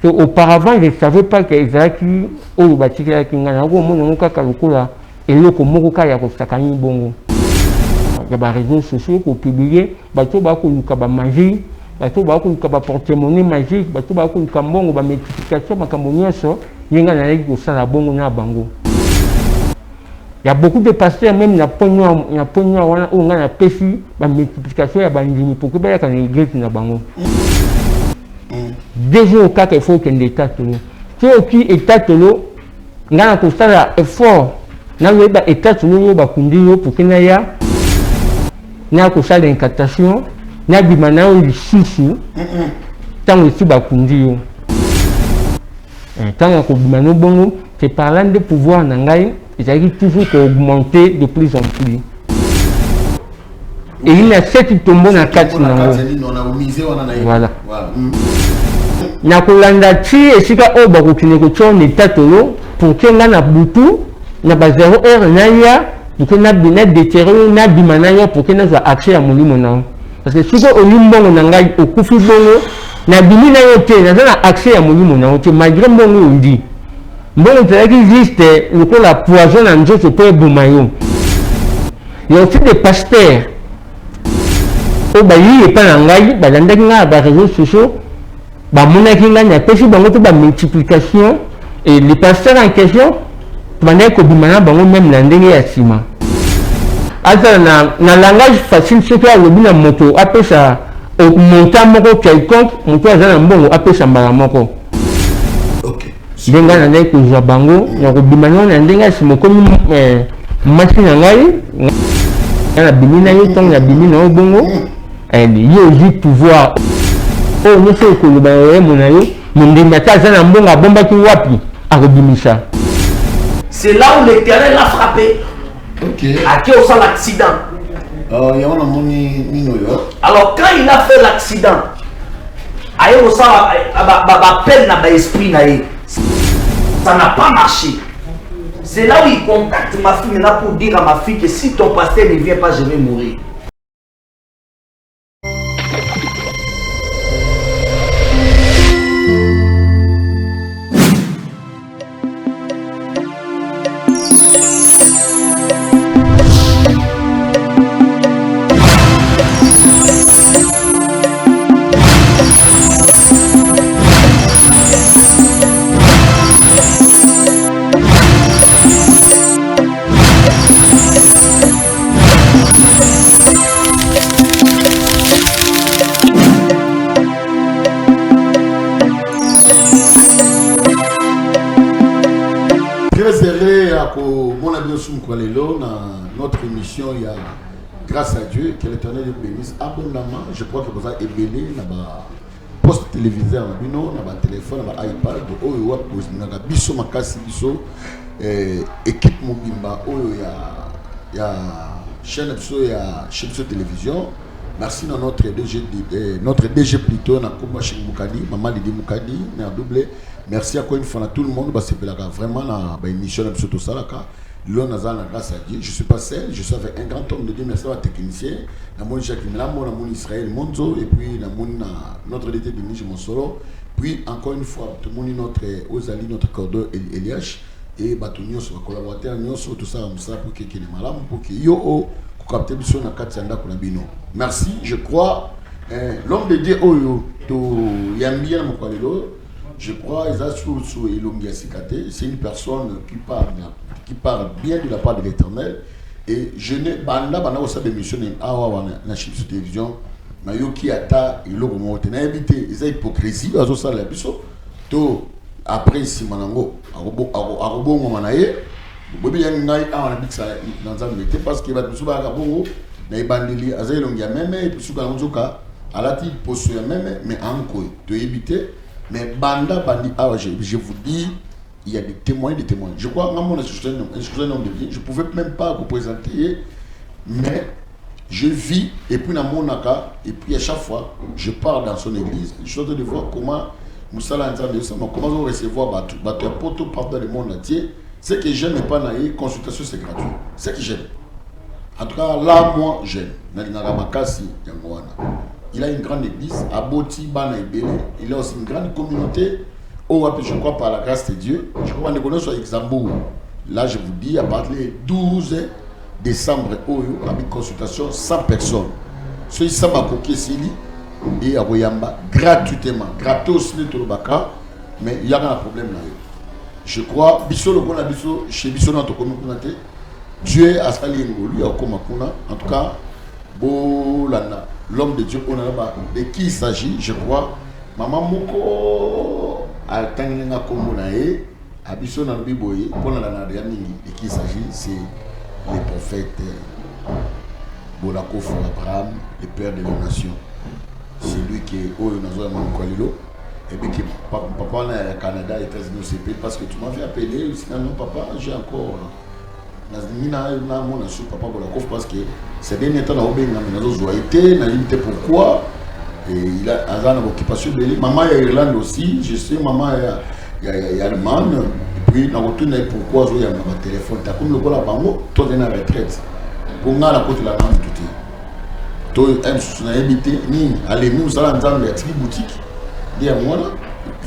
Parce qu'auparavant, je ne savais pas que Ezaki, au Batika Kingana, au Monoka Kalukula, et le Komoka Yakosakani Bongo. Il y a des réseaux sociaux pour publier, bateau Bakou Kaba magie, bateau Bakou Kaba porte-monnaie magique, bateau Bakou Kambongo, ba multiplication, ma Cambonioso, Yengana Lego Salabongo na Bango. Il y a beaucoup de pasteurs, même il y a Pogno, où on a péfi, la multiplication, il y a Bandini, pour que il y ait une église na Bango. Déjà au cas qu'il faut qu'il y ait des états tolo. Si au état tolo, on a un effort, on a un état tolo, pour qu'il y ait une incantation, on a un sous tant que bakundi. Tant que bimano bongo, c'est parlant de pouvoir nangai, ils arrivent toujours à augmenter de plus en plus. Et il y a 7 tombes dans la carte. Voilà. Nakolanda ti esika o bakokine ko tson état tolo pour que na butu na ba 0 heure na ya pour que na bina déterrer na bimana yo pour que na za accès à molimo na parce que siko olimbongo na ngai okufi bongo na bimina yo te na za accès à molimo na te malgré bongo ndi bongo te existe le ko la poison na nzoto pe bumayo. Il y a aussi des pasteurs o ba yi pa na ngai ba landaki na ba réseaux sociaux. Bah mon avis a pêché la multiplication et les pasteurs en question pendant que bimana bango même l'andenge ya sima. Asa na langage facile c'est que le bina moto appelle ça montant moko quelconque moto azana mbongo appelle ça mbala moko. OK. Denga na ndenge ko za bango na ko bimana na ndenge sima comme machine ngai na bimina yo tong na bimina o bongo et yo ji pouvoir. Oh, nous sommes que le baye monayo, mon dématage à bon à bomba qui wapi à Robimisa. C'est là où le terrain l'a frappé. Ok. À qui on sent l'accident. Il y a un moni Ninoyo. Alors quand il a fait l'accident, aïe on sent la peine n'a pas esprit naïe. Ça n'a pas marché. C'est là où il contacte ma fille là pour dire à ma fille que si ton pasteur ne vient pas, je vais mourir. Notre émission, il y a grâce à Dieu que l'Éternel bénisse abondamment. Je crois que vous avez ébélé dans la poste télévisé, dans le téléphone, dans l'iPad, biso makasi biso équipe mobimba, il y a chaîne biso, il y a chaîne télévision. Merci à notre DG plutôt, Nakouma Moukadi, Maman Lidi Moukadi, doublé. Merci encore une fois à tout le monde, parce que vraiment la émission de tout ça. L'on a grâce à Dieu. Je ne suis pas seul, je suis avec un grand homme de Dieu. Merci à technicien, mon Jacques Milamon, mon Israël Monzo, et puis notre dété de Niche Monsoro. Puis encore une fois, tout le monde notre Ozali, notre cordon Eliash, et Batonio sur collaborateur, sur tout ça, pour qu'il y ait des malades, pour qu'il y ait capté sur la Katianda Kolabino. Merci, je crois. L'homme de Dieu, Yambia Mokwalelo, je crois, c'est une personne qui parle bien de la part de l'Éternel. Et je n'ai pas de mission à la télévision. Mais qui ata il a évité les hypocrisies à ça la biso to après si manango arobongo manaye bobi yangai a bixa dans un métier parce que va tout ba ka bongo na ibandeli azayelongia même et puis suka nzoka alati poso ya même mais anko to éviter mais banda bandi je vous dis il y a des témoins. Je crois que je ne pouvais même pas vous présenter, mais je vis, et puis dans mon naka, et puis à chaque fois, je pars dans son église, je suis en train de voir comment Moussala comment on recevoir battre poto partout dans le monde entier. Ce que j'aime n'est pas naïe, consultation c'est gratuit. Ce que j'aime. En tout cas, là, moi, j'aime. Il a une grande église, à Boti, Bana et Bélé. Il a aussi une grande communauté. je crois par la grâce de Dieu, je crois qu'on est sur Luxembourg. Là, je vous dis, à partir du 12 décembre, il y a une consultation 100 personnes. Ceux qui sont à Kokesili et à Royamba, gratuitement. Gratos, mais il y a un problème là. Je crois, chez Bissot, Dieu a sali lui en tout cas, l'homme de Dieu, de qui il s'agit, je crois, maman Moko a tangina komonae, a Bissot dans le Biboye, pour la de qui il s'agit, c'est les prophètes Bolakof Abraham, le père de la nation. C'est lui qui est au Nazo et puis que papa là au Canada et États-Unis au CP parce que tu m'avais appelé, sinon non papa, j'ai encore papa Bolakof parce que ces derniers temps pourquoi il a une occupation de l'île. Maman est Irlande aussi, je sais, maman est allemande. Et puis, on retourne pourquoi il y a un téléphone. Tu as comme le bol à Bango, toi tu es en retraite. Pour moi, la côte de la langue, tout est. Tu as habité, allez, nous allons ensemble, il y a une boutique. Il y a moi là.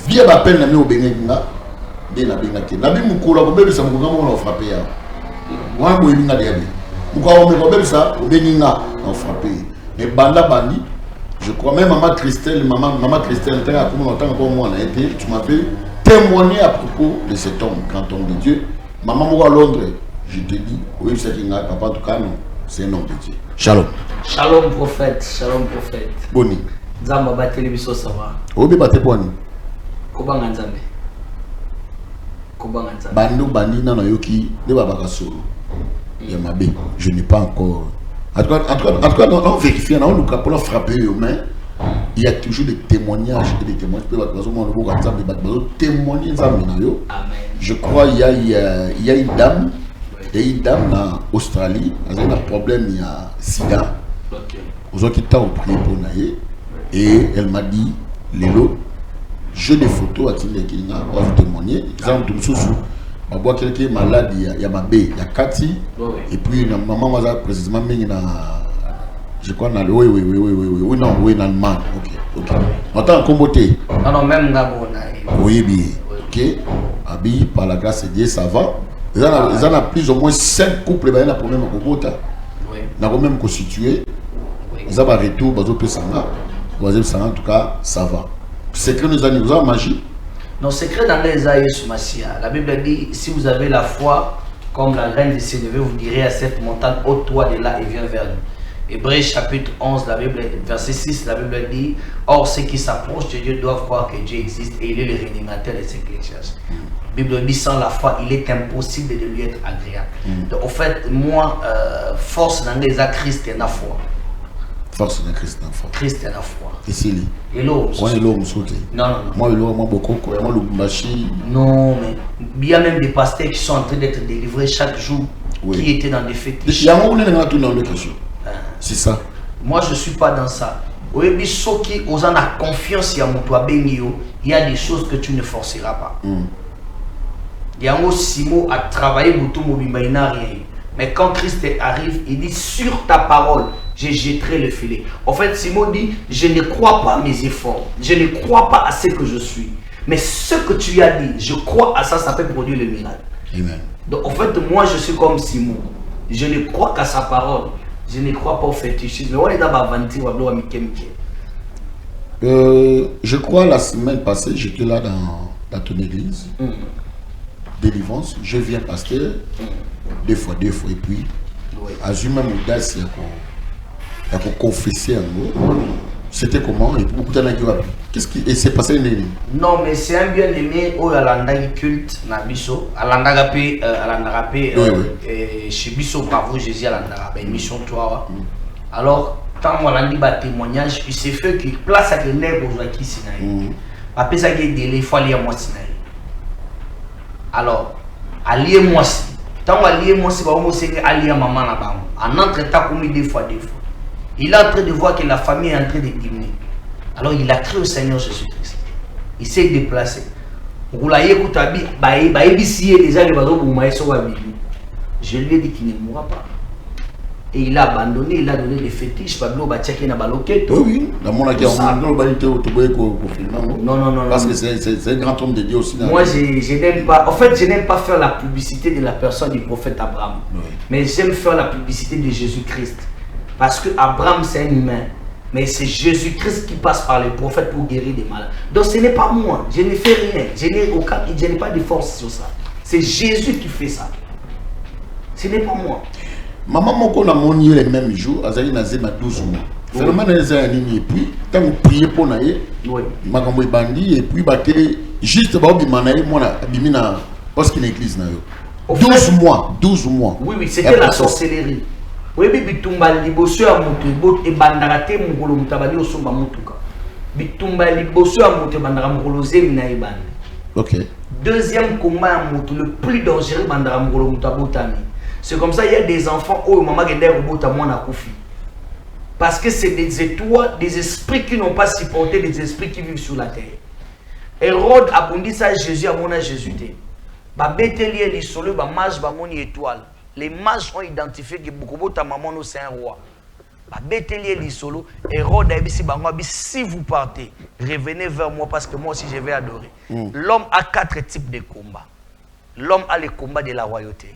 Via la peine, nous au Benga, bien la Benga. Nabi Moukoula, au bébé, ça m'a frappé. Moi, je suis allé. Moukoula, ça, au Benga, on frappé. Mais Banda Bandi, je crois même maman Christelle, tu m'avais témoigné à propos de cet homme, grand homme de Dieu. Maman moi à Londres, je te dis, oui, c'est qu'il n'a pas en tout cas, non, c'est un homme de Dieu. Shalom. Shalom prophète, shalom prophète. Boni. Zamba ba télévision ça va. Obi ba te boni. Kobanga nzambe. Kobanga nzambe. Bando bandi na yoki ne baba ka solo. Ya mabe, je n'ai pas encore. En tout cas, on vérifie, on nous pour frapper aux mains. Il y a toujours des témoignages et des témoignages. Je crois qu'il y a une dame, en Australie, elle a un problème, il y a sida. Aux autres qui t'ont prié pour naïe. Et elle m'a dit, Lélo, j'ai des photos à Tine Kina, on va vous témoigner. Exemple, tout sous. On voit quelqu'un malade, il y a Mabé, il y a Cathy, et puis maman m'a précisément mis dans. Je crois dans le. Oui, non, oui, dans le man. Ok. Maintenant, comboté. Non, même Gabon. Oui, bien. Ok. Abi, par la grâce de Dieu, ça va. Ils en ont plus ou moins 5 couples, il y a un problème à Kobota. Ils ont même constitué. Ils ont un retour, en tout cas, ça va. Secret nous a magie. Non, secret dans les Aïs Massia. La Bible dit, si vous avez la foi, comme la reine de Sénévé, vous direz à cette montagne, ôte-toi de là et viens vers nous. Hébreux chapitre 11, la Bible, verset 6, la Bible dit, or ceux qui s'approchent de Dieu doivent croire que Dieu existe et il est le réanimateur des ecclésiastes. La Bible dit, sans la foi, il est impossible de lui être agréable. Donc, en fait, moi, force dans les Christ et la foi. Force de Christ en foi. Christ en foi. Et c'est lui. Et l'eau. Moi, l'homme sauté. Non. Moi, l'homme, beaucoup. Moi, le Mbachi. Non, mais il y a même des pasteurs qui sont en train d'être délivrés chaque jour, qui étaient dans des fétiches. Il y a un moment où on est tout dans le question. C'est ça. Moi, je ne suis pas dans ça. Oui, ceux qui ont la confiance, il y a des choses que tu ne forceras pas. Il y a un Simo à travailler pour tout le monde, mais quand Christ arrive, il dit sur ta parole, je jetterai le filet. En fait, Simon dit, je ne crois pas à mes efforts, je ne crois pas à ce que je suis. Mais ce que tu as dit, je crois à ça, ça peut produire le miracle. Amen. Donc en fait, moi je suis comme Simon. Je ne crois qu'à sa parole. Je ne crois pas au fétichisme. On est dans ma vente, je crois la semaine passée, j'étais là dans ton église. Délivrance, je viens pasteur. Deux fois, et puis, assume même audace, il y a confesser en gros. C'était comment? Et beaucoup de gens qu'est-ce qui s'est passé? Non, mais c'est un bien-aimé où il y a un culte dans Bisso. Chez Bisso, bravo Jésus, à l'Andagapé, mission toi. Alors, quand on a dit témoignage, il s'est fait qu'il place à des nègres aux acquis Sinaï. Après ça, il y a des fois, il y a moi Sinaï. Alors, allié moi si. Tant allié moi si, allié maman là-bas. En entre-temps, comme des fois. Il est en train de voir que la famille est en train de diminuer. Alors il a crié au Seigneur Jésus-Christ. Il s'est déplacé. Je lui ai dit qu'il ne mourra pas. Et il a abandonné, il a donné des fétiches, Pablo Batiaki na baloketo. Oui, dans mon acquis, non, parce que c'est un grand homme de Dieu aussi. Moi, je n'aime pas, en fait, je n'aime pas faire la publicité de la personne du prophète Abraham. Oui. Mais j'aime faire la publicité de Jésus-Christ. Parce que Abraham, c'est un humain. Mais c'est Jésus-Christ qui passe par les prophètes pour guérir des malades. Donc ce n'est pas moi, je ne fais rien. Je n'ai pas de force sur ça. C'est Jésus qui fait ça. Ce n'est pas moi. Maman moko na moni les mêmes jours, azali na zema 12 mois. Phénomène les années et puis tant que prier pour naïe, makambo bandi et puis baté juste ba bima naïe moi na bimina parce qu'il église na yo. 12 mois. Oui, c'était la sorcellerie. Oui, bitumba liboso ya mutu e bandarate mukolo mutabali osomba mutuka. Bitumba liboso ya mutu bandara mukolo zemi na ibande. OK. Deuxième combat à mutu le plus dangereux bandara mukolo mutabotami. C'est comme ça, il y a des enfants où maman gende robota moi na kufi. Parce que c'est des étoiles, des esprits qui n'ont pas supporté, des esprits qui vivent sur la terre. Hérode a bondi ça Jésus à mon Jésus. Ba betelier li solo ba mage ba moni étoile. Les mages ont identifié que Bokobota maman c'est un roi. Ba betelier li solo Hérode a dit si vous partez, revenez vers moi parce que moi aussi je vais adorer. L'homme a 4 types de combats. L'homme a le combat de la royauté.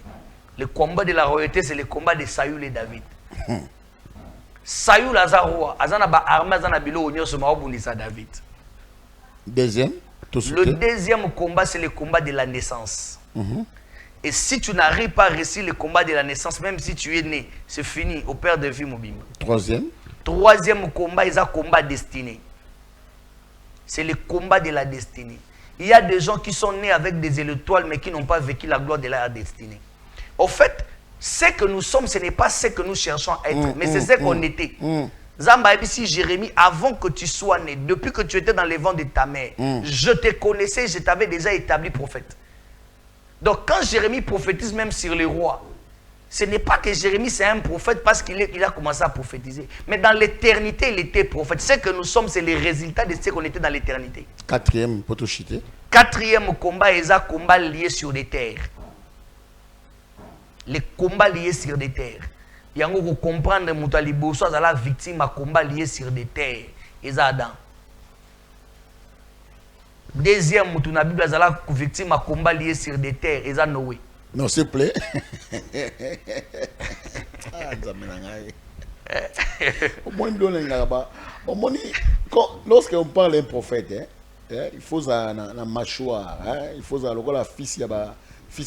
Le combat de la royauté, c'est le combat de Saül et David. Saül a roi, azana ba armée azana bilo onyo so mabundisa David. Deuxième, le deuxième combat, c'est le combat de la naissance. Et si tu n'arrives pas à réussir le combat de la naissance, même si tu es né, c'est fini, au père de vie mobile. Troisième combat, c'est un combat destiné. C'est le combat de la destinée. Il y a des gens qui sont nés avec des étoiles, mais qui n'ont pas vécu la gloire de la destinée. Au fait, ce que nous sommes, ce n'est pas ce que nous cherchons à être, mais c'est ce qu'on était. Zamba ici, Jérémie, avant que tu sois né, depuis que tu étais dans les ventres de ta mère, je te connaissais, je t'avais déjà établi prophète. Donc quand Jérémie prophétise même sur les rois, ce n'est pas que Jérémie c'est un prophète parce qu'il a commencé à prophétiser. Mais dans l'éternité, il était prophète. Ce que nous sommes, c'est les résultats de ce qu'on était dans l'éternité. Quatrième combat, c'est un combat lié sur des terres. Les combats liés sur des terres. Il y a un comprendre que la victime a combat lié sur des terres. Et Adam. Deuxième, la Bible a la victime a combat lié sur des terres. Et Noé. Non, s'il te plaît. Lorsqu'on parle d'un prophète, il faut un mâchoire, il faut la fils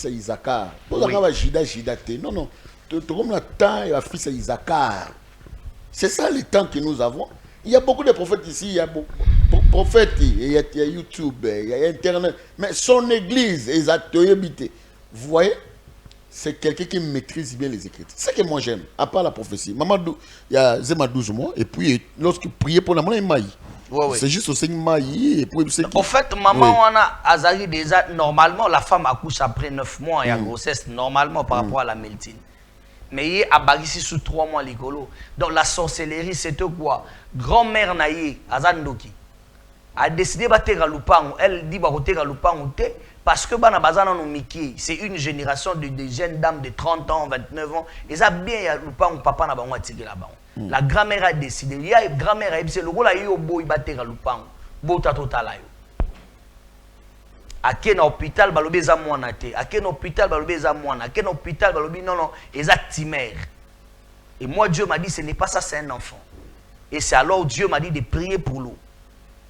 à Isaacar. Non, non. Comme le temps et la fils à Isaacar. C'est ça le temps que nous avons. Il y a beaucoup de prophètes ici, il y a beaucoup de prophètes, il y a YouTube, il y a Internet. Mais son église, vous voyez, c'est quelqu'un qui maîtrise bien les Écritures. C'est ce que moi j'aime, à part la prophétie. Maman, il y a 12 mois, et puis lorsqu'il priait pour la maman, il m'a dit. C'est juste au Seigneur et puis en fait, maman, on a Azari déjà, normalement, la femme accouche après 9 mois et à grossesse, normalement, par rapport à la médecine. Mais il est abarissé sous 3 mois l'écolo. Donc la sorcellerie, c'est quoi? Grand-mère Naïe, Azandoki, a décidé de battre Lupango. Elle dit que Lupango parce que c'est une génération de jeunes dames de 30 ans, 29 ans. Ils ont bien Lupango, papa n'a pas tiré là-bas. La grand-mère a décidé. Il y a une grand-mère qui a dit que la boy battre Lupango. Bota total. À quel hôpital balobi za mwana te, à quel hôpital balobi za mwana, à quel hôpital balobi non non, exactement. Et moi Dieu m'a dit ce n'est pas ça, c'est un enfant. Et c'est alors Dieu m'a dit de prier pour l'eau.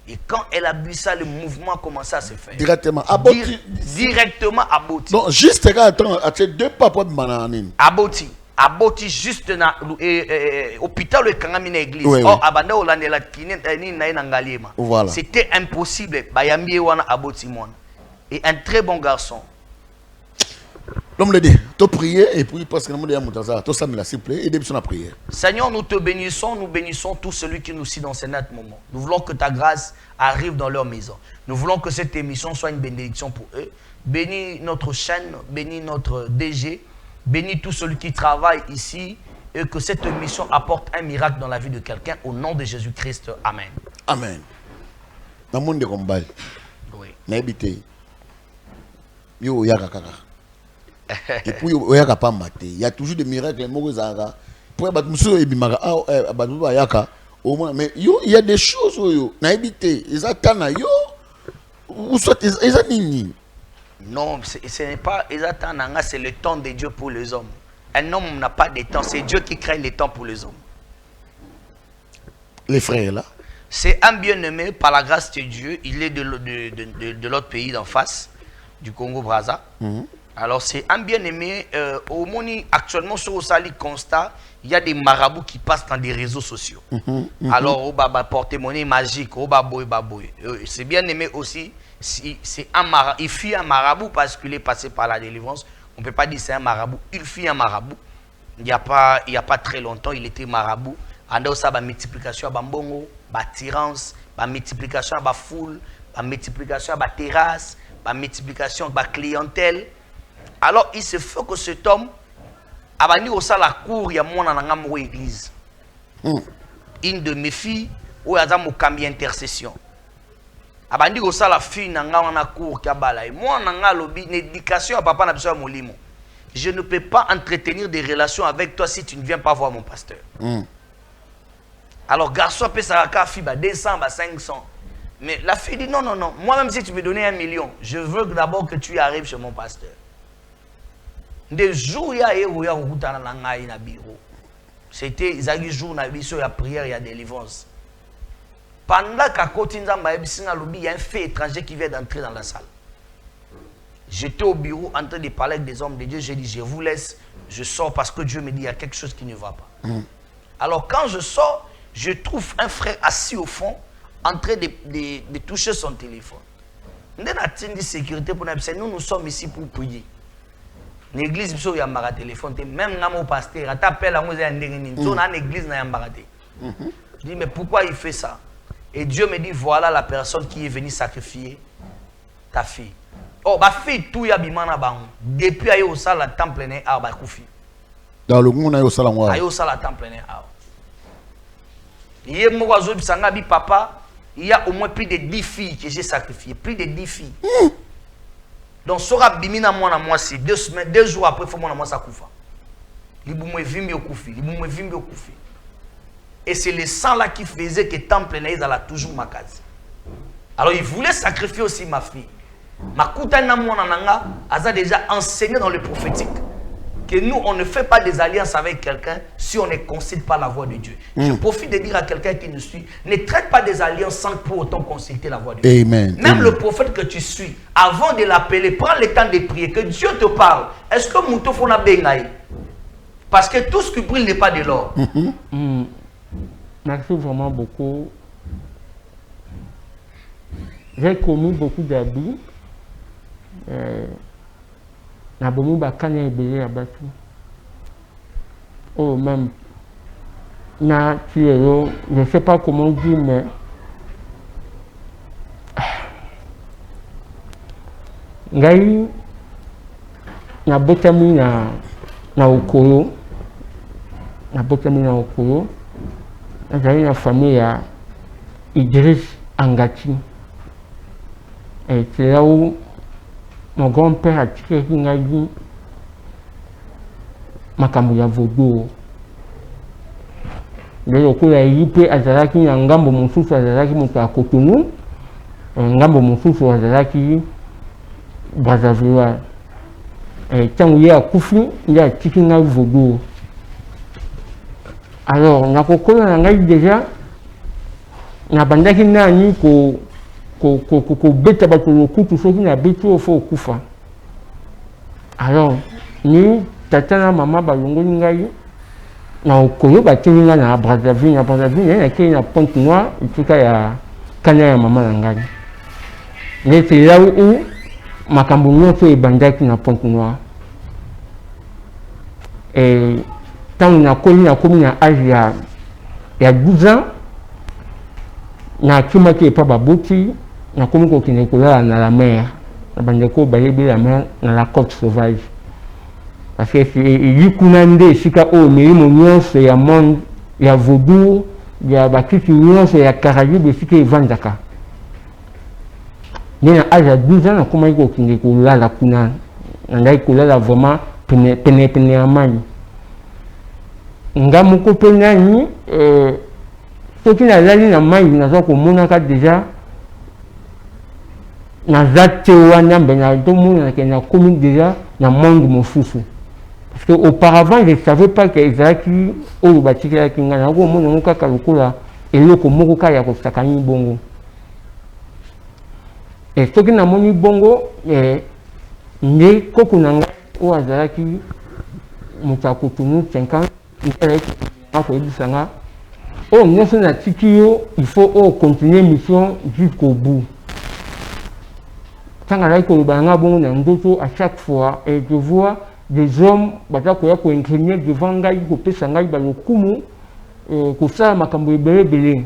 Et quand elle a bu ça, le mouvement a commencé à se faire. Directement directement aboti. Non, juste attends, deux papas de mananine. Aboti juste na hôpital et kangamine église. Oh abanda olande la kine ni na ngaliema. C'était impossible. Bayambi wana aboti mona. Et un très bon garçon. L'homme le dit, tu prier et puis parce que nous disons tout ça, s'il vous plaît, aidez-moi à prier. Seigneur, nous te bénissons, nous bénissons tous celui qui nous suit dans ce net moment. Nous voulons que ta grâce arrive dans leur maison. Nous voulons que cette émission soit une bénédiction pour eux. Bénis notre chaîne, bénis notre DG, bénis tout celui qui travaille ici et que cette émission apporte un miracle dans la vie de quelqu'un au nom de Jésus-Christ. Amen. Amen. Dans le monde de combat, n'habitez. Yo yaka kaka. Et puis il y a toujours des miracles. pour au moins mais yo il y a des choses yo na habité ils attendent yo ou soit ils attendent. Non, ce n'est pas Ezatana, c'est le temps de Dieu pour les hommes. Un homme n'a pas de temps, c'est Dieu qui crée le temps pour les hommes. Les frères là. C'est un bien-aimé par la grâce de Dieu, il est de l'autre pays d'en face, du Congo-Brazza. Alors c'est un bien-aimé, au Moni, actuellement sur Osali Constat, il y a des marabouts qui passent dans des réseaux sociaux. Alors, au baba porte-monnaie magique, au baboy baboy. C'est bien-aimé aussi. C'est un marabout, il fit un marabout parce qu'il est passé par la délivrance. On ne peut pas dire c'est un marabout, il fit un marabout. Il n'y a pas très longtemps, il était marabout. En ça, la multiplication à mbongo, la tirance, la multiplication à la foule, la multiplication à la terrasse, la multiplication à la clientèle. Alors, il se fait que cet homme, avant de la cour, il y a mon église. Une de mes filles, où il y a mon intercession. Abandi ko sala fille nanga wana cour kabala et moi nanga lobi éducation à papa na biso molimo. Je ne peux pas entretenir des relations avec toi si tu ne viens pas voir mon pasteur. Alors garçon peut ça ka fille ba 200 ba 500. Mais la fille dit non non non, moi même si tu me donnais 1 million, je veux d'abord que tu arrives chez mon pasteur. Des jours ya ya kutana na ngai na bureau. C'était izaki jour na biso ya prière ya délivrance. Pendant qu'à côté il y a un fait étranger qui vient d'entrer dans la salle. J'étais au bureau en train de parler avec des hommes de Dieu. J'ai dit, je vous laisse, je sors parce que Dieu me dit, il y a quelque chose qui ne va pas. Alors quand je sors, je trouve un frère assis au fond, en train de toucher son téléphone. Nous avons sécurité pour nous sommes ici pour prier. L'église, il y a un téléphone. Même mon pasteur, il appelle à moi, il y a une église, il y a un je dis, mais pourquoi il fait ça? Et Dieu me dit, voilà la personne qui est venue sacrifier ta fille. Oh, ma fille, tout y a bimana bang. Depuis ayo sala temple ne arba kufi. Dans le monde ayo sala moi. Ayo sala temple ne arba. Hier moi zo bisanga bi papa, il y a au moins plus de 10 filles que j'ai sacrifiées, plus de 10 filles. Donc sera bimina moi na moi si 2 semaines, 2 jours après faut moi na moi ça kufa. Libumwe vimbi okufi, libumwe vimbi okufi. Et c'est le sang là qui faisait que temple naïs a toujours ma case. Alors il voulait sacrifier aussi ma fille. Ma koutana mwana nanga a déjà enseigné dans le prophétique que nous on ne fait pas des alliances avec quelqu'un si on ne consulte pas la voix de Dieu. Je profite de dire à quelqu'un qui nous suit, ne traite pas des alliances sans pour autant consulter la voix de Dieu. Amen. Même le prophète que tu suis, avant de l'appeler, prends le temps de prier, que Dieu te parle. Est-ce que Mouto Fona Bengaï? Parce que tout ce qui brille n'est pas de l'or. Merci vraiment beaucoup. J'ai commis beaucoup d'abus. Na bomu bakanya ebele abatu. Oh même na tiero, je ne sais pas comment dire mais ngai na botami na okolo. Na botami na okolo. J'ai une famille à Idriss Angati. Et c'est là où mon grand-père a tiré une makambu ya vodo. Le coup a yipé azalaki ngambo mususu azalaki mutu akotunu. Ngambo mususu azalaki Brazzaville. Et tant il y a kufi, il y a tiré une vodo. Alors, na kokolo na ngai déjà na bandaki nani ko beta bato lokutu soki na beti ofo kufa. Alors, ni tata na mama balongoli ngai na okolo bateli nga na Brazzaville, na kei na Pointe-Noire, etika ya kana ya mama na ngai. Mais c'est là où makambo nyonso ebandaki na Pointe-Noire. Et tant on a connu à âge il y a 12 ans, na kima qui est pas baboti, na comme qu'on est dans la mer, na bandeko bayebi la mer dans la côte sauvage. Parce que il y kunande sika o milimo nyonso ya monde, ya voodoo, ya bakiti nyonso ya Caraïbes sika evandaka. Mais à âge de 12 ans, na comme qu'on est la kuna, na ngai kulala vraiment pene amani. nga moko pe nani soki nazali na mai naza komonaka déjà naza te wana mbe nazomonaka nakomi déjà na monde mosusu. Parce que auparavant je ne savais pas que ezalaki oyo batikelaki nga nakomona ngo kaka lokola eloko moko kaka ya kosakani bongo. Soki namoni bongo nde koko na ngai oyo azalaki moto akotunu 50 akoyebisa nga oyo nyonso natiki yo il faut oyo continuer mission jusqu'au bout. Ntango azalaki kolobana nga bongo na ndoto à chaque fois et je vois des hommes baza koya koincliner devant ngai kopesa ngai balokumu kosala makambo ebele.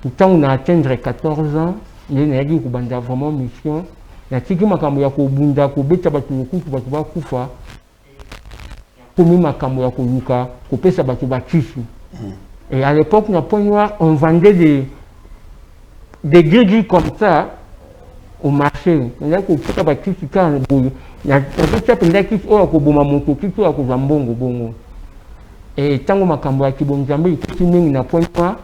Ntango na atteindre 14 ans nde nayaki kobanda vraiment mission natiki makambo ya kobunda kobeta bato lokutu bato bakufa komi makambo ya koluka kopesa bato bakisi. Et à l'époque na Point Noir on vendait des gris comme ça au marché. Nayaki kopesa bakisi kaka boye nakotia mpenza kisi oyo akoboma moto kisi oyo akozwa mbongo bongo. Et ntango makambo ya kibonzambe ekoti mingi na Point Noir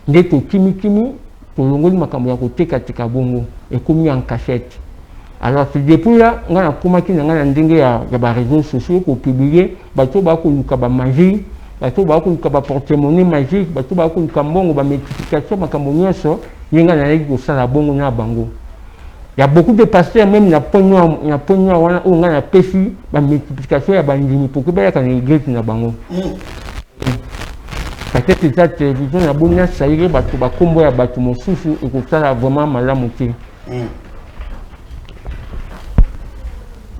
nde tokimikimi tolongoli makambo ya kotekateka bongo ekomi en cachette. Alors c'est depuis là nga nakomaki na nga na ndenge ya baréseaux sociaux kopublie bato bakoluka bamagie bato bakoluka baportemonnaie magique bato bakoluka mbongo bamultiplication makambo nyonso ye nga naleki kosala bongo na bango. Il y a beaucoup de pasteurs même na Point Noir wana oyo nga napesi bamultiplication ya bandimi pour que bayaka na église na bango. Peut-être eza télévision na boni nasalire bato bakombo ya bato mosusu ekosala vraiment malamu te.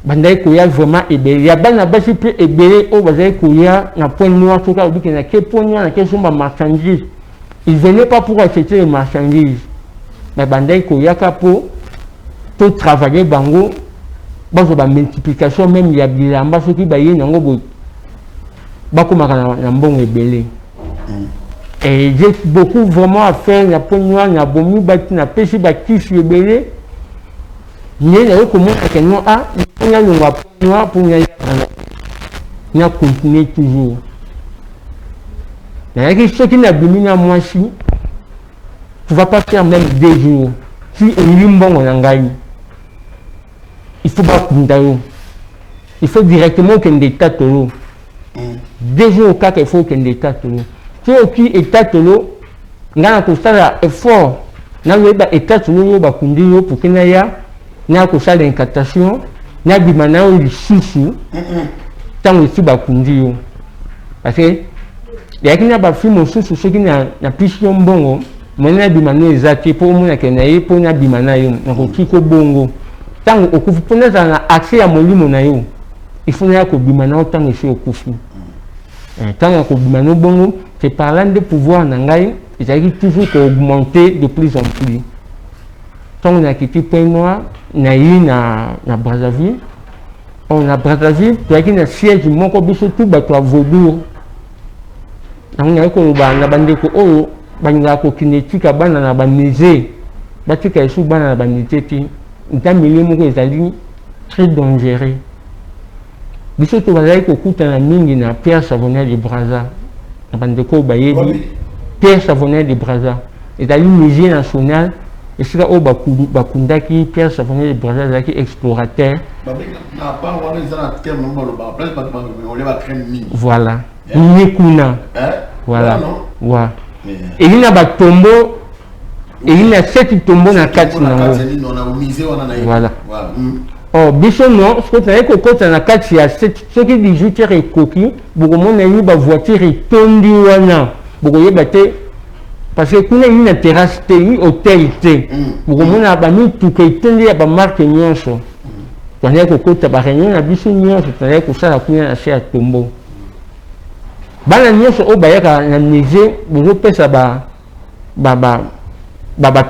Bandai koya vraiment ebele ya bana basi pe ebele oyo bazali koya na Point Noir soki alobiki na ke Point Noir na ke somba marchandise. Ils venaient pas pour acheter les marchandises mais bandai koyaka po travailler bango bazo ba multiplication même ya bilamba soki baye nango bo bakomaka na mbongo ebele. Et j'ai beaucoup vraiment à faire na Point Noir na bomi bati na pesi bakisi ebele. Nye na yo komona ke non a na longa Point Noir pour na continuer toujours. Na yaki soki na bimi na mwasi tu vas pas faire même 2 jours si olingi mbongo na ngai. Il faut pas kunda yo. Il faut directement kende tatolo. 2 jours kaka il faut kende tatolo. Si oki etatolo nga na kosala effort na loyeba etatolo yo bakundi yo pour kena ya na kosala incantation na bima na yo lisusu ntango esi bakundi yo. Parce que yaki na bafi mosusu soki na pisi yo mbongo mwana na bima no eza te mpo omonake na ye mpo na bima na yo nakoki kobongo ntango okufi mpo nazala na accès ya molimo na yo il faut na ya kobima na yo ntango esi okufi. Ntango ya kobima no bongo c'est par là de pouvoir na ngai ezalaki toujours augmenter de plus en plus. Ntango nakiti Point Noir nayi na Brazzaville. Na Brazzaville toyaki na siège moko biso tu bato ya Vaudou. Nango nayi koloba na bandeko oyo balingaka kokende tika bana na bamusée batika esu bana na bamusée te nta milieu moko ezali très dangereux. Biso to bazali kokutana mingi na Pierre Savonnier de Brazza. Bandeko bayebi Pierre Savonnier de Brazza ezali musée national esika oyo bakundaki Pierre Savonnier de Brazza ezalaki explorateur. Voilà Nekuna. Voilà wa eli na batombo eli na 7 tombo na kati nango. Voilà biso non soki naye kokota na kati ya soki 18h ekoki bokomona ye bavoiture etondi wana bokoyeba te parce que kuna ye na terrasse te ye hotel te bokomona bamituka etondi ya bamarke nyonso. Tonaye kokota bareunion na biso nyonso tonaye kosala kuna na se ya tombo. Bana nyonso oyo bayaka na musée bozopesa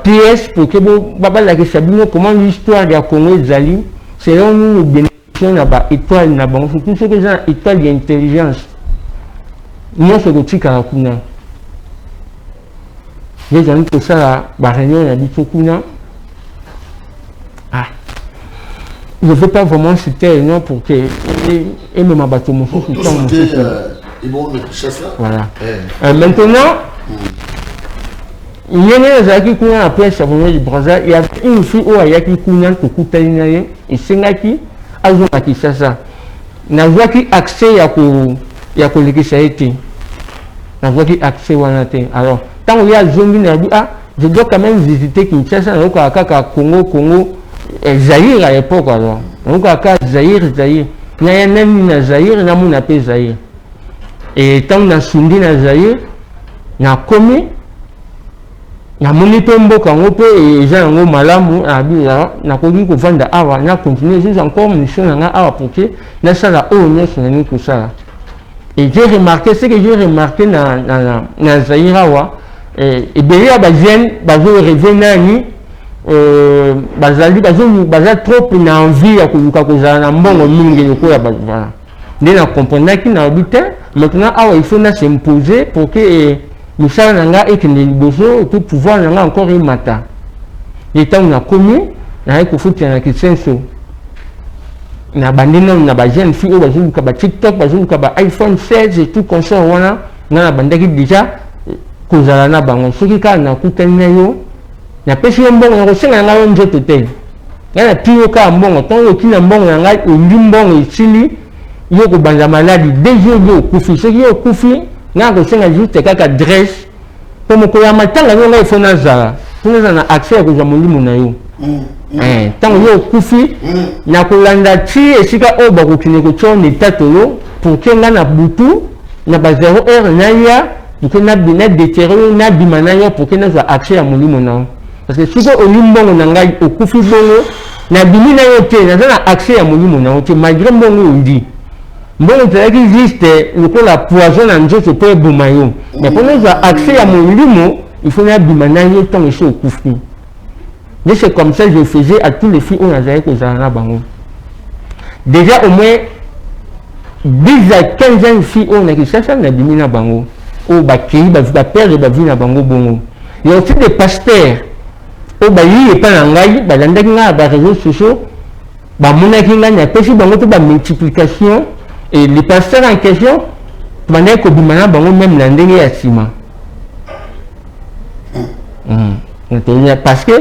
pièce pour que babalakisa bino comment l'histoire ya Congo ezali selon nous bénéficions na étoile na bango surtout ceux qui ont étoile d'intelligence nyonso kotikala kuna ezali kosala baréunion na biso kuna. Je ne veux pas vraiment citer le nom pour que même ma bateau mosusu Ils vont me chasser. Voilà. Maintenant, il y a des gens qui ont appelé Savonnet du Brazza. Il y a une fille où il y a qui ont appelé et c'est là qui a joué ça. N'a pas accès à l'électricité. N'a pas accès à la terre. Alors, tant qu'il y a zombie, je dois quand même visiter Kinshasa, donc à Congo, Zaïre à l'époque alors. Donc à Zaïre. Il y a même une Zaïre, il y a un appel Zaïre. Et tant que Sundi na Zaïre, il y a commis, il y a monité mboka ngope et j'ai un malamu à dire, na kogi ko vanda awa, na continuer juste encore mission na awa pour que na sala o ne sonne tout ça. Et j'ai remarqué ce que j'ai remarqué na Zaïre awa. Et bien, bazo revenir bazali trop na envie ya kuluka kozala na mbongo mingi lokola bazala. Nde na comprendre ki na habité maintenant il faut na s'imposer pour que misala nanga ekende liboso et pouvoir nanga encore imata. Et tant na komi na ko futia na kisenso. Na bandina na ba jeune fille bazo ka ba TikTok bazo ka ba iPhone 16 et tout console wana na bandaki déjà kozala na bango soki kaka na kutani na yo na pesi yo mbongo na kosenga na ngai nzoto te ngai na tiyo kaka mbongo ntango oki na mbongo na ngai oli mbongo esili yo kobanza maladi 2 jours yo okufi soki yo okufi ngai kosenga juste kaka adresse mpo mokolo ya matanga yo ngai efo nazala mpo nazala na accès ya kozwa molimo na yo ntango yo okufi na kolanda ti esika oyo bakokende kotya na etatolo pour ke ngai na butu na ba 0 heure naya pour que na déterrer na bimana pour que na accès à molimo na parce que si ko olimbongo na ngai okufi bongo na bimina yo te na accès à molimo na te malgré mbongo ndi mbongo te qui existe le ko la poison na nzoto peut buma yo mais pour na accès à molimo il faut na bimana yo tant que okufi. C'est comme ça que je faisais à tous les filles où on a que ça bango déjà au moins 10 à 15 ans filles où on a que ça na bimina bango au baki ba père ba vina bango bongo. Il y a aussi des pasteurs au bayi et pas nangai ba landaki nga ba réseaux sociaux ba monaki nga na pesi bango to ba multiplication et les pasteurs en question mané ko bimana bango même na ndenge ya sima. Parce que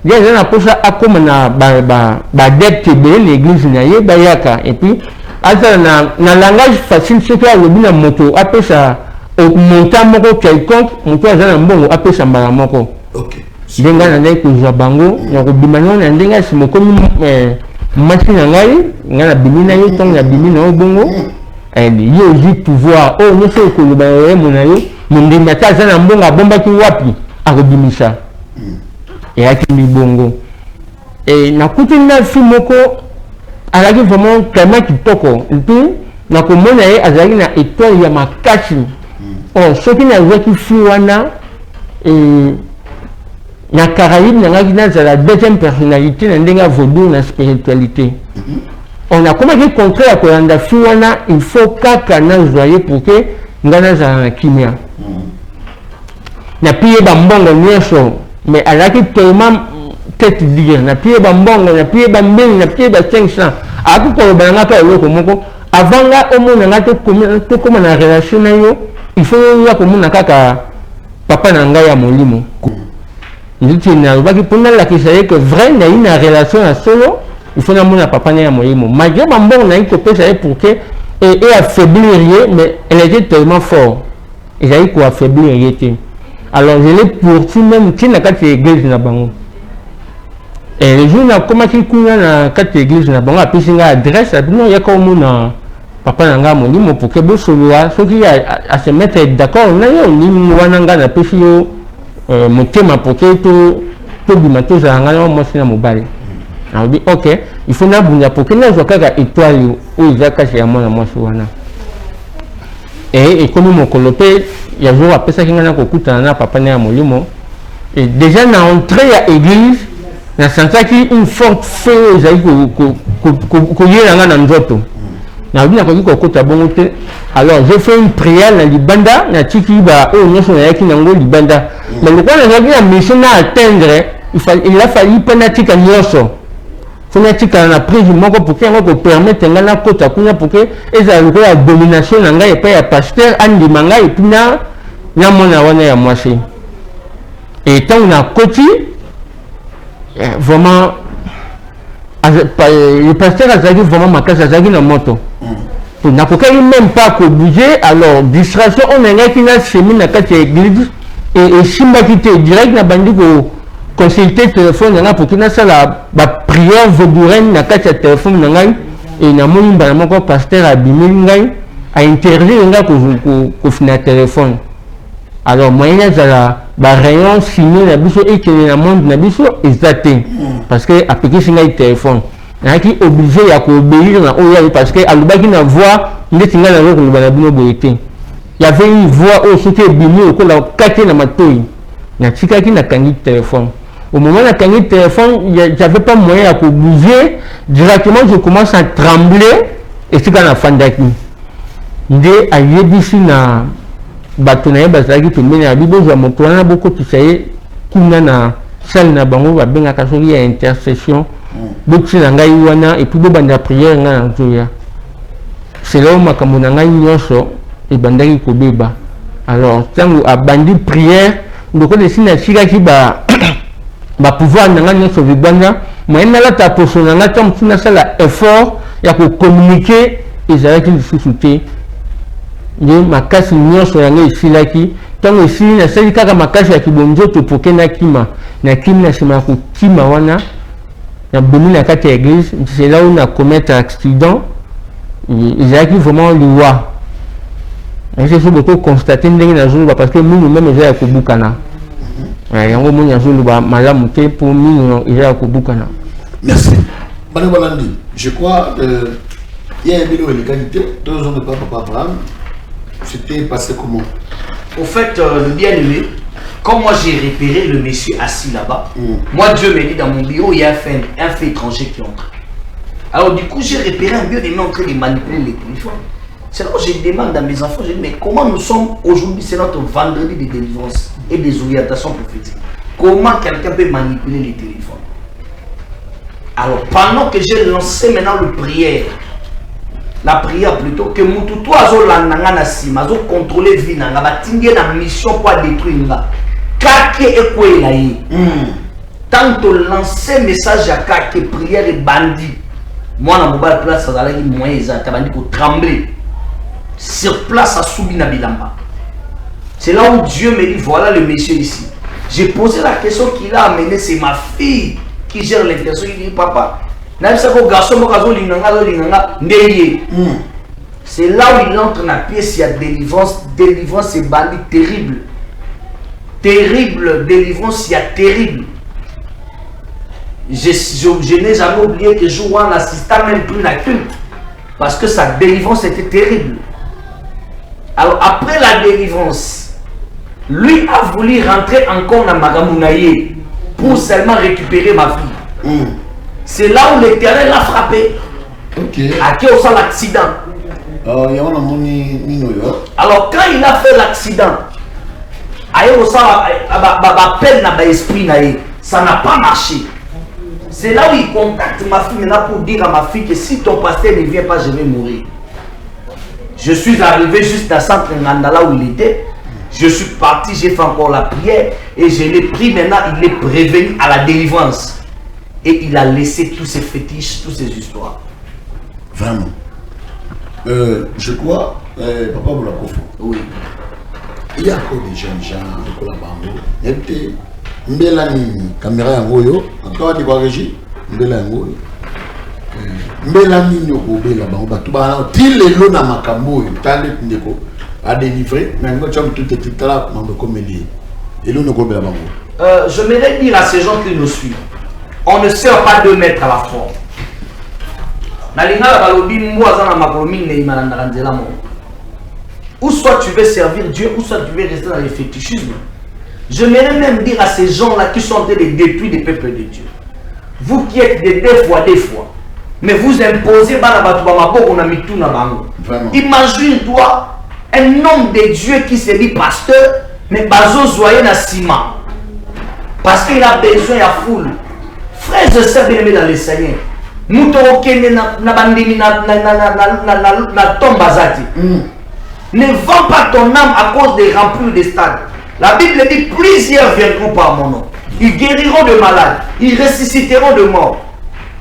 il y a des gens à comme na ba dette de l'église na ye ba yaka et puis na langage facile ce que a le bina moto appelle ça au montant moko quelconque moto azana mbongo apesa mbala moko ndenga na ndai kuza bango na kobimana na ndenga simo komi mati na ngai ngana bimina yo tong na bimina bongo yo ji pouvoir no so ko le ba mona yo mundinga ta azana mbongo abomba ki wapi akobimisa et akimi bongo et na kutina fi moko alaki vraiment tellement kitoko et puis na komona ye azali na étoile ya makasi. Ce qui n'a pas été na Caraïbes, la deuxième personnalité, dans vaudou, la spiritualité. On a commencé à contraire à Kolanda Fiwana, il faut qu'à joyeux pour que nous ayons la kimia. Na payé bambongo nyeso, mais elle a tellement tête dire, na payé bambongo, na payé bambel, na payé 500. A tout pour le banana pas le komoko. Avant là, au moins on a tout comme la relation na yo. Il faut que nous ayons papa nanga ya molimo. Il dit que pour nous la que vrai na une relation à solo, il faut que papa na ya molimo. Malgré que na iko pesa pour que et affaiblir mais elle était tellement fort. Il a eu quoi affaiblir alors je l'ai poursuivi même qui na kati église na bango. Et le jour na comment qui kuna na kati église na bango a pris une adresse à non ya comme na papa nanga molimo pour que bo soloa ce qui a se mettre d'accord na yo ni wana nga na pesi yo motema pour que to bimato za nga na mo sina mobali. On dit OK, il faut na bunya pour que na zo kaka étoile o izaka chez mwana mwasi wana. Et comme mon colopé il y a jour après ça kinga na kokuta na papa na molimo et déjà na entrée à église na sentaki une forte feu za ko yela nga na nzoto. Alors j'ai fait une prière dans Libanda, na tiki ba o nyoso na yaki nango Libanda. Mais le quoi na mission à atteindre, il a fallu penatika nyoso. Faut tika na prise moko pour que on permettre ngana kota kuna pour que eza la domination nanga et pas ya pasteur andi manga et puis na mona wana ya mwasi. Et tant on a côté vraiment le pasteur a dit vraiment ma case a dit na moto. On n'a même pas que bouger alors distraction on a qui na chemin na kati église et simba qui te direct na bandi ko consulter téléphone na pour que na sala ba prière vaudouren na kati téléphone na ngai et na moni ba moko pasteur abimi ngai a interdire nga ko fina téléphone alors moyen za ba rayon signé na biso et que na monde na biso exacté parce que appliquer singa téléphone na qui obligé ya ko obéir na oya parce que alubaki na voix ndetinga na ko na bino boyete il y avait une voix au soute bimi au ko la kati na matoi na tika ki na kangi téléphone. Au moment où j'ai le téléphone, j'avais pas moyen de bouger. Directement, je commence à trembler et c'est quand la fin d'accueil. Dès à yébici na batonaye bazaki pembeni ya bibo za moto wana boko tisaye kuna na salle na bango ba benga kasori ya intercession bokisi na ngai wana et puis bo banda prière nga na zoya. C'est là où makambo na ngai nyonso e bandaki kobeba. Alors, tango abandi prière, ndoko de sina chika ki ba pouvoir nanga nyonso vibanga moyen na la ta poso nanga tam tina sala effort ya ko communiquer ezalaki lisusu te nde makasi nyonso yango esilaki ntango esili nasali kaka makasi ya kibonzoto poke na kima na nsima ya kokima wana na bomi na kati ya église c'est là où na commettre accident ezalaki vraiment liwa c'est ce que constater ndenge nazoloba parce que minu même eza ya kobukana yango moni azoloba malamu te pour minu eza ya kobukana. Merci. Madame Balandi, je crois il y a un vidéo de qualité, 2 ans de Papa Abraham, c'était passé comment? Au fait, le bien-aimé, comme moi j'ai repéré le monsieur assis là-bas, moi Dieu m'a dit dans mon bureau, il y a un fait étranger qui entre. Alors du coup, j'ai repéré un bien-aimé en train de manipuler les téléphones. C'est là où je demande à mes enfants, je dis, mais comment nous sommes aujourd'hui, c'est notre vendredi de délivrance et des orientations prophétiques. Comment quelqu'un peut manipuler les téléphones? Alors pendant que j'ai lancé maintenant la prière plutôt, que Moutoutou azo landanga na sima, azo contrôler vie nanga, batingue na mission pour détruire nga. Kake ekwe la yi. Tant que lancer message à kake prière et bandit. Moi na mobile place ça allait moyen exact, bandit ko trembler. Sur place à Soubina Bilamba. C'est là où Dieu me dit, voilà le monsieur ici. J'ai posé la question qu'il a amené, c'est ma fille qui gère l'intention. Il dit, papa, c'est là où il entre dans la pièce, il y a délivrance. Délivrance, c'est bandit terrible. Terrible, délivrance, il y a terrible. Je n'ai jamais oublié que jour où on assistait même plus la culte. Parce que sa délivrance était terrible. Alors après la délivrance, lui a voulu rentrer encore dans Magamounaye pour seulement récupérer ma fille. C'est là où l'Éternel l'a frappé. À qui on sent l'accident. Alors quand il a fait l'accident, ça n'a pas marché. C'est là où il contacte ma fille maintenant pour dire à ma fille que si ton pasteur ne vient pas, je vais mourir. Je suis arrivé juste à centre Ngandala où il était. Je suis parti, j'ai fait encore la prière et je l'ai pris maintenant, il est prévenu à la délivrance. Et il a laissé tous ses fétiches, toutes ses histoires. Vraiment. Je crois, Papa Boulakofo. Oui. Il y a encore des jeunes gens de Kolabango. Il y a des Mbelani, caméra Yangoyo, encore des régie, Mbelani. Mbelani Nyokobela Bango, Batouba, Til et Lona Makambo, Tandé Ndeko, a délivré, mais moi, tu as tout été là, comme il dit. Et Lona Kobela Bango. Je m'aimerais dire à ces gens qui nous suivent, on ne sert pas 2 mètres à la fois. Ou soit tu veux servir Dieu, ou soit tu veux rester dans les fétichismes. Je m'aimerais même dire à ces gens-là qui sont en train de détruire des peuples de Dieu. Vous qui êtes des fois, mais vous imposez imagine-toi un homme de Dieu qui se dit pasteur, mais bazo zoye na ciment. Parce qu'il a besoin de la foule. Frères et sœurs bien-aimés dans le Seigneur, Muto okende na bandemi na tomba zati. Ne vends pas ton âme à cause des remplis des stades. La Bible dit plusieurs viendront par mon nom. Ils guériront de malades, ils ressusciteront de morts.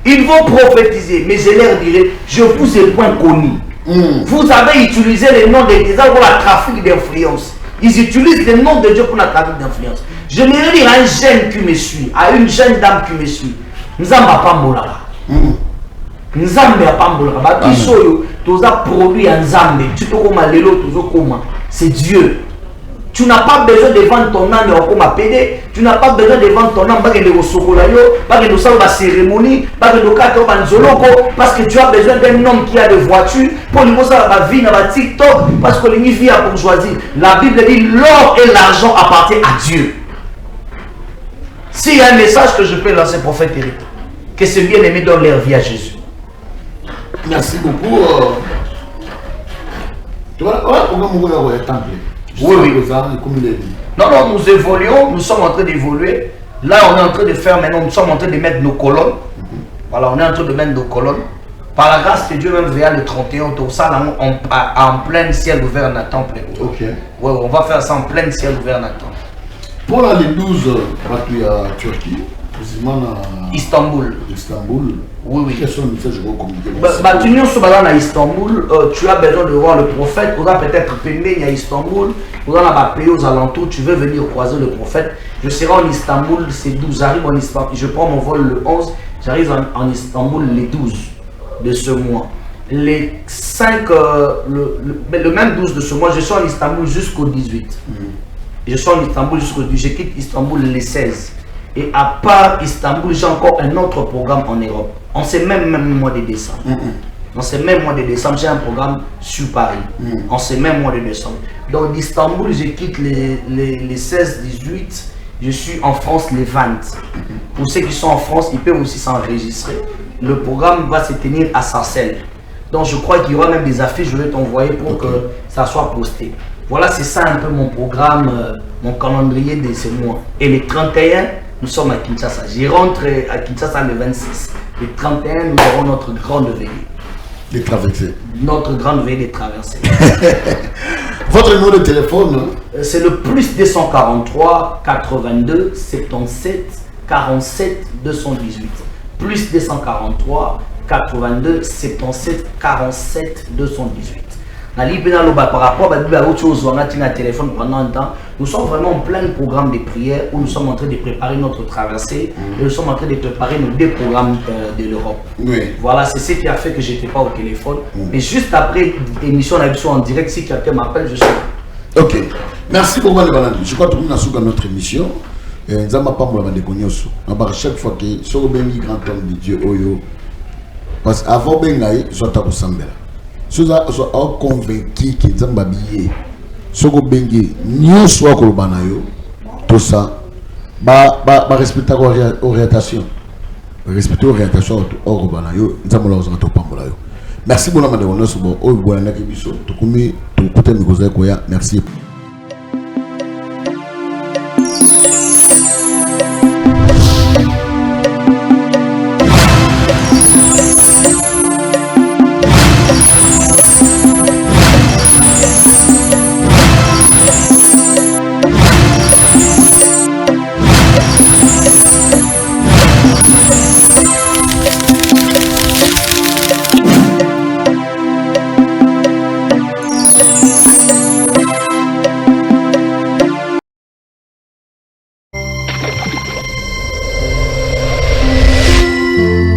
Ils vont prophétiser, mais je leur dirai, je vous ai point connu. Vous avez utilisé les noms des gens pour la trafic d'influence. Ils utilisent les noms de Dieu pour la trafic d'influence. Je vais dire à un jeune qui me suit, à une jeune dame qui me suit, nous n'avons pas moulala. Nous n'avons pas moulala. Tu as produit un Zambé. Tu te comme l'élo, tu as c'est Dieu. Tu n'as pas besoin de vendre ton âme comme à pédé. Tu n'as pas besoin de vendre ton âme pas de sokolayo, pas de faire la cérémonie, pas de faire parce que tu as besoin d'un homme qui a des voitures pour lui faire la vie dans la TikTok parce que lui vit à bourgeoisie. La Bible dit l'or et l'argent appartiennent à Dieu. S'il y a un message que je peux lancer, prophète Eric, que ce bien-aimé donne leur vie à Jésus. Merci beaucoup. Tu vois, pourquoi vous avez un temple? Oui. Non, nous évoluons, nous sommes en train d'évoluer. Là, on est en train de faire maintenant, nous sommes en train de mettre nos colonnes. Voilà, on est en train de mettre nos colonnes. Par la grâce de Dieu, même vers le 31, tout ça, en plein ciel ouvert en attend. Ok. Ouais, on va faire ça en plein ciel ouvert en attend. Pour les 12, tu es à Turquie, précisément à Istanbul. Oui. Quels sont les messages que vous communiquez? À Istanbul, tu as besoin de voir le prophète. On va peut-être peiner à Istanbul. On va payer aux alentours. Tu veux venir croiser le prophète. Je serai en Istanbul, c'est 12. J'arrive en Istanbul. Je prends mon vol le 11. J'arrive en Istanbul les 12 de ce mois. Les 5, le même 12 de ce mois, je suis en Istanbul jusqu'au 18. Je suis en Istanbul jusqu'au 18. Je quitte Istanbul les 16. Et à part Istanbul, j'ai encore un autre programme en Europe. En ce même mois de décembre. En ce même mois de décembre, j'ai un programme sur Paris. En ce même mois de décembre. Donc d'Istanbul, je quitte les 16-18. Je suis en France les 20. Pour ceux qui sont en France, ils peuvent aussi s'enregistrer. Le programme va se tenir à Sarcelles. Donc je crois qu'il y aura même des affiches, je vais t'envoyer pour que ça soit posté. Voilà, c'est ça un peu mon programme, mon calendrier de ce mois. Et les 31, nous sommes à Kinshasa. J'y rentre à Kinshasa le 26. Le 31, nous aurons notre grande veillée. Les traversées. Notre grande veillée des traversées. Votre numéro de téléphone? C'est le plus 243 82 77 47 218. Plus 243 82 77 47 218. Par rapport à autre chose, on a tenu un téléphone pendant un temps. Nous sommes vraiment en plein programme de prière où nous sommes en train de préparer notre traversée et nous sommes en train de préparer nos deux programmes de l'Europe. Voilà, c'est ce qui a fait que je n'étais pas au téléphone. Mais juste après l'émission, en direct, si quelqu'un m'appelle, je suis là. Ok. Merci beaucoup, je crois que nous avons dans notre émission. Nous avons pas de chaque fois que sur le grand homme de Dieu, parce qu'avant, ils ont ceux qui sont convaincus que Nzambe habillé, ceux qui bengi ni soit kolobana yo, tout ça, respecter l'orientation, respecter l'orientation au kolobana yo, Nzambe la ozanga topambola yo. Merci beaucoup, madame. On a ce bon, au bout d'un épisode, tout comme tout côté de merci.